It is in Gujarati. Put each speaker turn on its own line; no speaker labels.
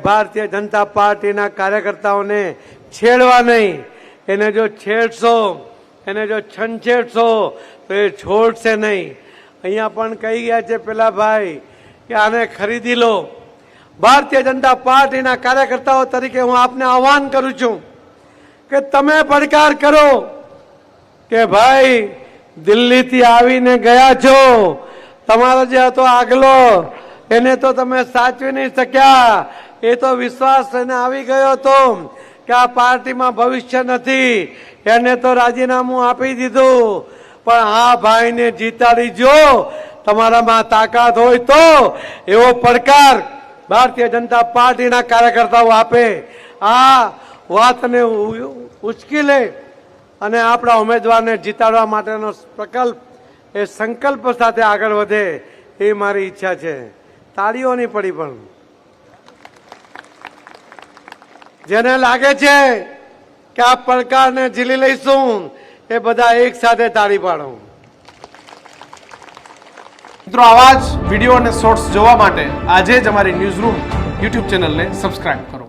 ભારતીય જનતા પાર્ટીના કાર્યકર્તાઓને છેડવા નહીં. એને જો છેડશો, એને જો છંછેડશો તો એ છોડશે નહીં. અહીંયા પણ કહી ગયા છે પેલા ભાઈ કે આને ખરીદી લો. ભારતીય જનતા પાર્ટીના કાર્યકર્તાઓ તરીકે હું આપને આહ્વાન કરું છું કે તમે પડકાર કરો કે ભાઈ દિલ્હીથી આવીને ગયા છો, તમારો જે હતો આગલો એને તો તમે સાચવી નહીં શક્યા. એ તો વિશ્વાસ લઈને આવી ગયો હતો કે આ પાર્ટીમાં ભવિષ્ય નથી, એને તો રાજીનામું આપી દીધું. પણ આ ભાઈને જીતાડી જો, તમારામાં તાકાત હોય તો એવો પડકાર ભારતીય જનતા પાર્ટીના કાર્યકર્તાઓ આપે. આ વાતને ઉચકી લે અને આપણા ઉમેદવારને જીતાડવા માટેનો પ્રકલ્પ એ સંકલ્પ સાથે આગળ વધે એ મારી ઈચ્છા છે. તાળીઓ નહીં પડી, પણ જેને લાગે છે કે આ પડકારને ઝીલી લઈશું એ બધા એક સાથે તાળી પાડો.
મિત્રો, આવા જ વિડીયો અને શોર્ટ્સ જોવા માટે આજે જ અમારી ન્યૂઝ રૂમ યુટ્યુબ ચેનલને સબસ્ક્રાઇબ કરો.